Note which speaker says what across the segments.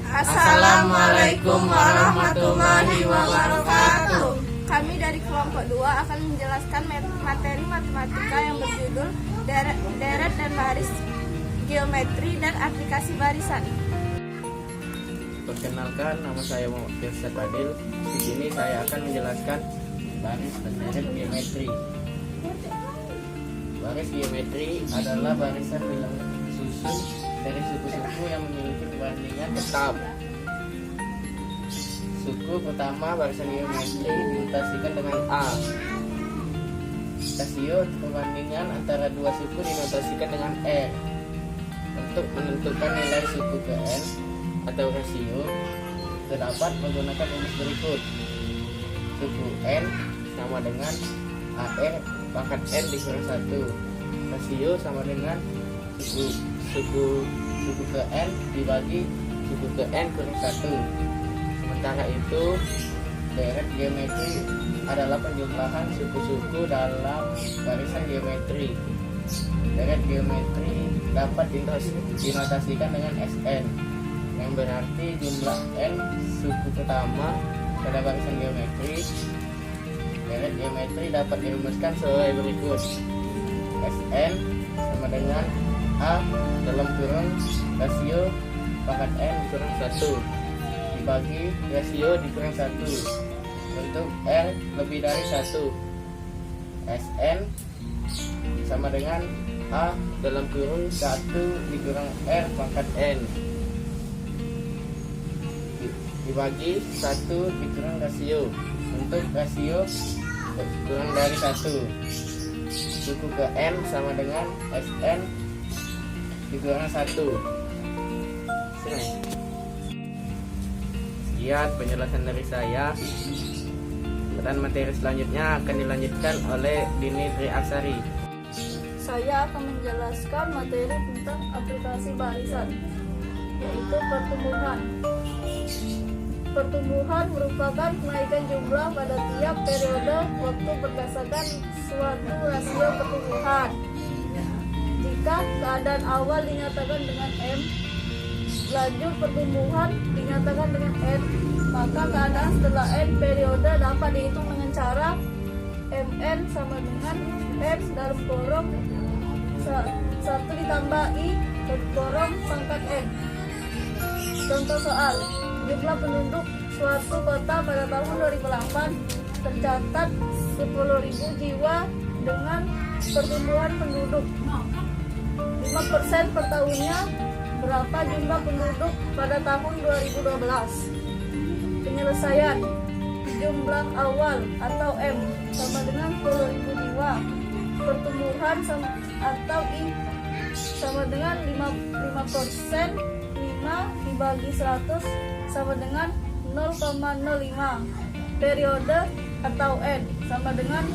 Speaker 1: Assalamualaikum warahmatullahi wabarakatuh.
Speaker 2: Kami dari kelompok 2 akan menjelaskan materi matematika yang berjudul deret dan baris, geometri dan aplikasi barisan.
Speaker 1: Perkenalkan, nama saya Muhammad Firsa Fadil. Di sini saya akan menjelaskan baris dan deret geometri. Baris geometri adalah barisan bilang susun dari suku-suku yang memiliki perbandingan tetap. Suku pertama barisan geometri dinotasikan dengan A. Rasio perbandingan antara dua suku dinotasikan dengan R. Untuk menentukan nilai suku ke N atau rasio, terdapat menggunakan rumus berikut. Suku N sama dengan AR pangkat N dikurang 1. Rasio sama dengan suku ke N dibagi suku ke N kurang 1. Sementara itu, deret geometri adalah penjumlahan suku-suku dalam barisan geometri. Deret geometri dapat dinotasikan dengan Sn, yang berarti jumlah N suku pertama pada barisan geometri. Deret geometri dapat dirumuskan sebagai berikut. Sn sama dengan A dalam kurung rasio pangkat N kurang 1 dibagi rasio dikurang 1 untuk R lebih dari 1. Sn sama dengan A dalam kurung 1 dikurang R pangkat N dibagi 1 dikurang rasio untuk rasio kurang dari 1. Suku ke N sama dengan Sn dikurang 1. Sekian penjelasan dari saya, dan materi selanjutnya akan dilanjutkan oleh Dini Triaksari.
Speaker 2: Saya akan menjelaskan materi tentang aplikasi barisan, yaitu pertumbuhan. Pertumbuhan merupakan kenaikan jumlah pada tiap periode waktu berdasarkan suatu rasio pertumbuhan. Jika keadaan awal dinyatakan dengan M, laju pertumbuhan dinyatakan dengan N, maka keadaan setelah N periode dapat dihitung dengan cara Mn sama dengan N dalam kurung 1 ditambah I kurung pangkat N. Contoh soal, jumlah penduduk suatu kota pada tahun 2008 tercatat 10.000 jiwa dengan pertumbuhan penduduk 5% per tahunnya. Berapa jumlah penduduk pada tahun 2012? Penyelesaian, jumlah awal atau M sama dengan 10.000 jiwa. Pertumbuhan atau I sama dengan 5%. 5 dibagi 100 sama dengan 0,05. Periode atau N sama dengan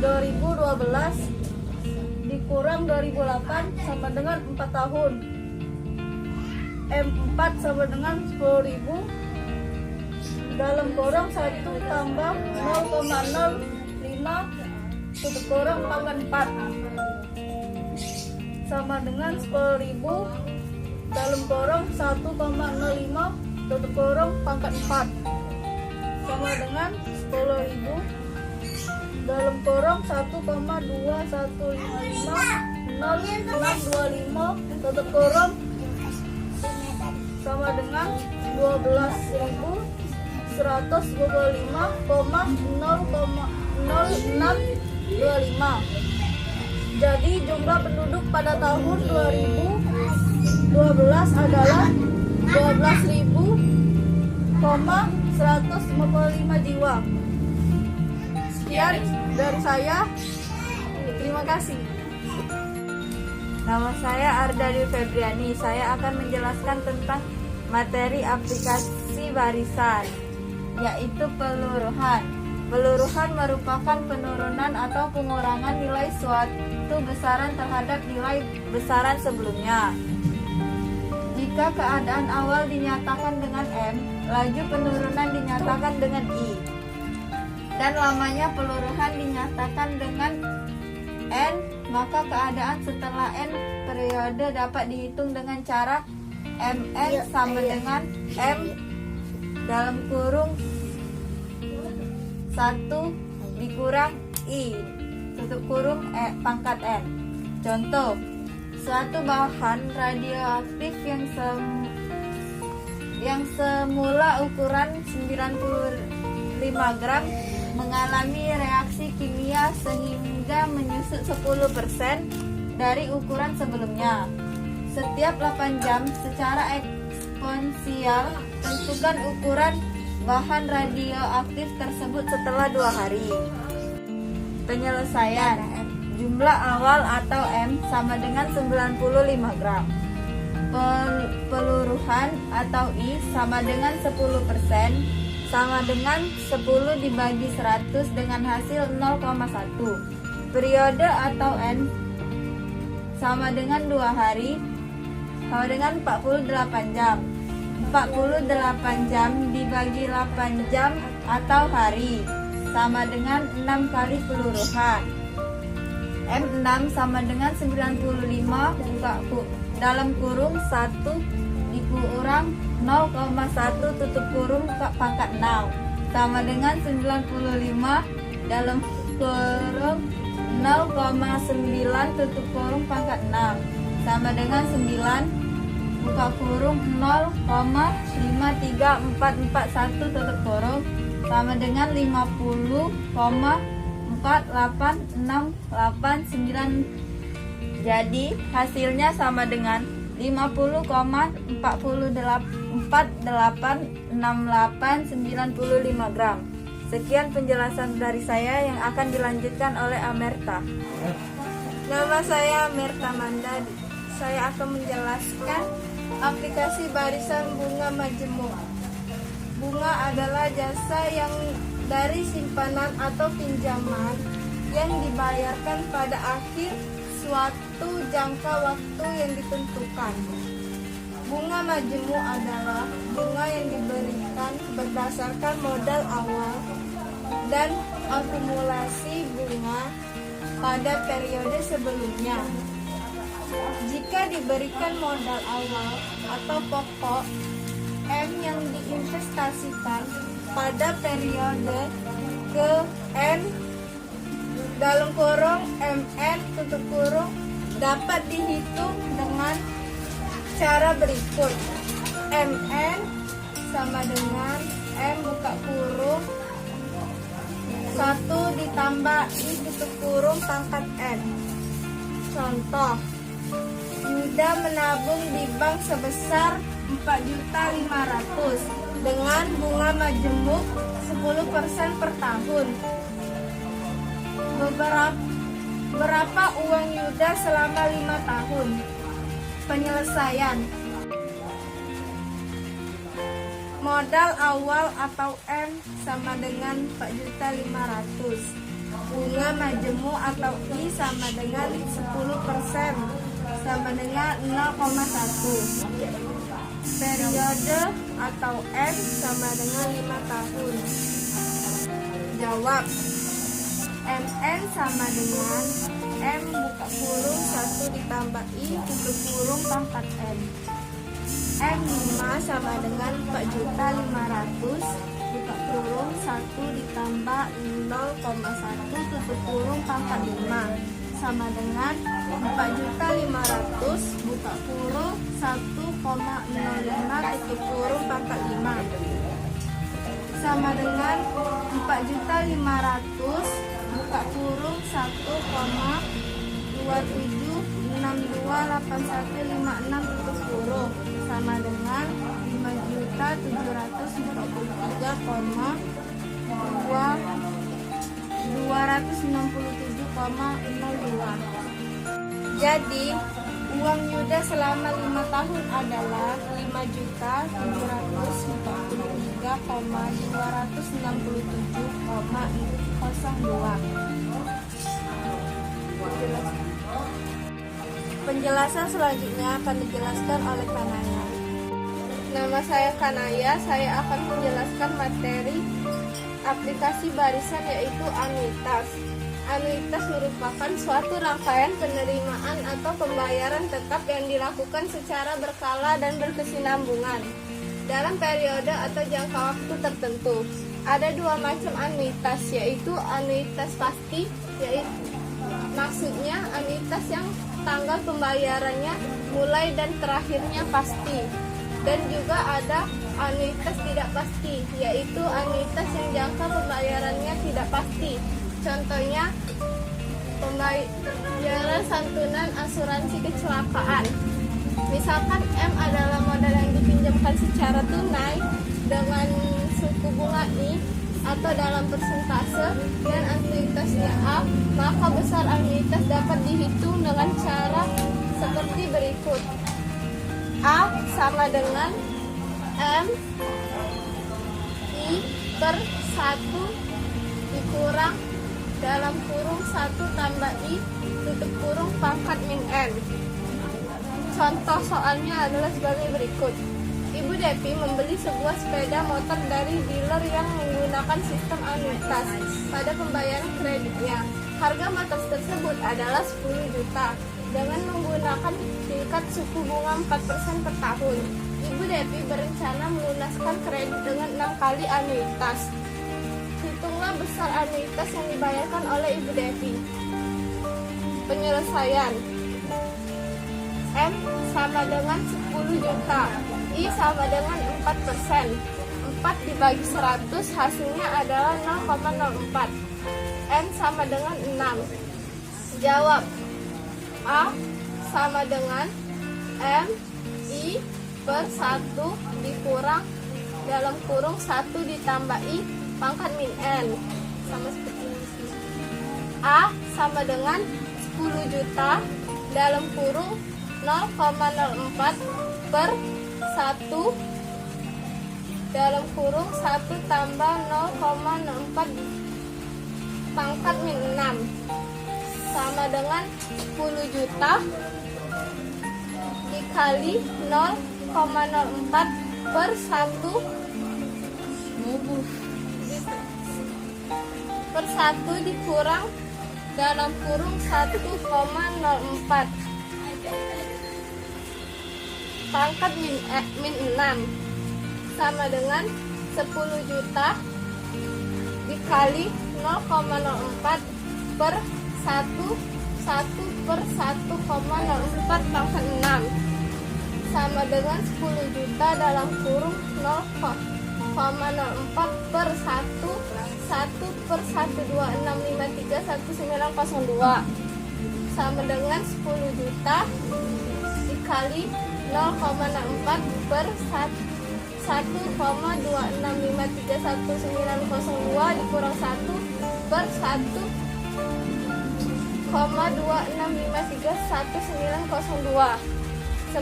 Speaker 2: 2012 dikurang 2008 sama dengan 4 tahun. M4 sama dengan 10.000 dalam kurung 1 tambah 0,05 tutup kurung pangkat 4 sama dengan 10.000 dalam kurung 1,05 tutup kurung pangkat 4 sama dengan 10.000 dalam kurung 1,2155 tutup kurung sama dengan 12.125,0625. Jadi jumlah penduduk pada tahun 2012 adalah 12.155 jiwa. Sekian dari saya. Terima kasih.
Speaker 3: Nama saya Arda Dwi Febriani. Saya akan menjelaskan tentang materi aplikasi barisan, yaitu peluruhan. Peluruhan merupakan penurunan atau pengurangan nilai suatu besaran terhadap nilai besaran sebelumnya. Jika keadaan awal dinyatakan dengan M, laju penurunan dinyatakan dengan I, dan lamanya peluruhan dinyatakan dengan N, maka keadaan setelah N periode dapat dihitung dengan cara MN sama dengan M dalam kurung 1 dikurang I tutup kurung pangkat N. Contoh, suatu bahan radioaktif yang semula ukuran 95 gram mengalami reaksi kimia sehingga menyusut 10% dari ukuran sebelumnya. Setiap 8 jam secara eksponensial tentukan ukuran bahan radioaktif tersebut setelah 2 hari. Penyelesaian. Jumlah awal atau M sama dengan 95 gram. Peluruhan atau I sama dengan 10% sama dengan 10 dibagi 100 dengan hasil 0,1. Periode atau N sama dengan 2 hari sama dengan 48 jam. 48 jam dibagi 8 jam atau hari sama dengan 6 kali peluruhan. M6 sama dengan 95 dalam kurung 1 dikurang 0,1 tutup kurung pangkat 6 sama dengan 95 dalam kurung 0,9 tutup kurung pangkat 6 sama dengan 9 buka kurung 0,53441 tutup kurung sama dengan 50,486899. Jadi hasilnya sama dengan 50,486895 gram. Sekian penjelasan dari saya yang akan dilanjutkan oleh Amerta.
Speaker 2: Nama saya Amerta Mandadi. Saya akan menjelaskan aplikasi barisan bunga majemuk. Bunga adalah jasa yang dari simpanan atau pinjaman yang dibayarkan pada akhir suatu jangka waktu yang ditentukan. Bunga majemuk adalah bunga yang diberikan berdasarkan modal awal dan akumulasi bunga pada periode sebelumnya. Jika diberikan modal awal atau pokok M yang diinvestasikan pada periode ke N dalam kurung MN tutup kurung dapat dihitung dengan cara berikut. MN sama dengan M buka kurung 1 ditambah I tutup kurung pangkat N. Contoh, Yuda menabung di bank sebesar 4.500.000 dengan bunga majemuk 10% per tahun. Berapa uang Yuda selama 5 tahun? Penyelesaian. Modal awal atau M sama dengan 4.500.000. Bunga majemuk atau I sama dengan 10% sama dengan 0,1. Periode atau M sama dengan 5 tahun. Jawab. MN sama dengan M buka kurung 1 ditambah I tutup kurung pangkat N. M5 sama dengan 4.500.000 buka kurung 1 ditambah 0,1 tutup kurung pangkat 5 sama dengan 4.500.000 buka kurung 1,05 tutup kurung pangkat 5 sama dengan 4.500.000 buka kurung 1,27628156 tutup kurung sama dengan 5.267,02. Jadi uang Yuda selama 5 tahun adalah 5.267,267,02. Penjelasan selanjutnya akan dijelaskan oleh Kanaya. Nama saya Kanaya, saya akan menjelaskan materi aplikasi barisan yaitu anuitas. Anuitas merupakan suatu rangkaian penerimaan atau pembayaran tetap yang dilakukan secara berkala dan berkesinambungan dalam periode atau jangka waktu tertentu. Ada dua macam anuitas, yaitu anuitas pasti, yaitu maksudnya anuitas yang tanggal pembayarannya mulai dan terakhirnya pasti. Dan juga ada anuitas tidak pasti, yaitu anuitas yang jangka pembayarannya tidak pasti. Contohnya pembayaran santunan asuransi kecelakaan. Misalkan M adalah modal yang dipinjamkan secara tunai dengan suku bunga I atau dalam persentase dan anuitasnya A, maka besar anuitas dapat dihitung dengan cara seperti berikut. A sama dengan M I per 1 dikurang dalam kurung 1 tambah I tutup kurung pangkat min N. Contoh soalnya adalah sebagai berikut. Ibu Depi membeli sebuah sepeda motor dari dealer yang menggunakan sistem anuitas pada pembayaran kreditnya. Harga motor tersebut adalah 10 juta dengan menggunakan tingkat suku bunga 4% per tahun. Ibu Depi berencana melunaskan kredit dengan 6 kali anuitas. Hitunglah besar anuitas yang dibayarkan oleh Ibu Depi. Penyelesaian. M sama dengan 10 juta, I sama dengan 4%. 4 dibagi 100 hasilnya adalah 0,04. N sama dengan 6. Jawab. A sama dengan M I per 1 dikurang dalam kurung 1 ditambah I pangkat min N. Sama seperti ini. A sama dengan 10 juta dalam kurung 0,04 per 1 dalam kurung 1 tambah 0,04 pangkat min 6 sama dengan 10 juta dikali 0,04 per 1 per 1 dikurang dalam kurung 1,04 pangkat min 6 sama dengan 10 juta dikali 0,04 per 1 per 1,04 pangkat 6 sama dengan 10 juta dalam kurung 0,04 per 1 per 126531902 sama dengan 10 juta dikali 0,04 per 1,26531902 dikurang 1 per 1,26531902. 10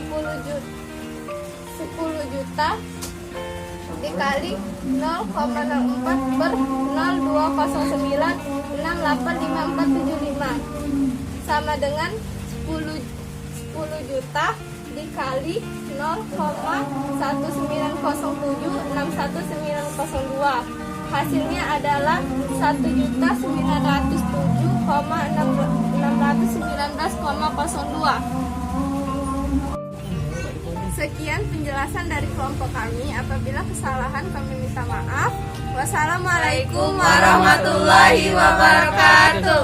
Speaker 2: juta dikali 0,04 per 0209685475 sama dengan 10 juta dikali 0,1907611902. Hasilnya adalah 1.907,619,02. Sekian penjelasan dari kelompok kami. Apabila kesalahan kami minta maaf. Wassalamualaikum warahmatullahi wabarakatuh.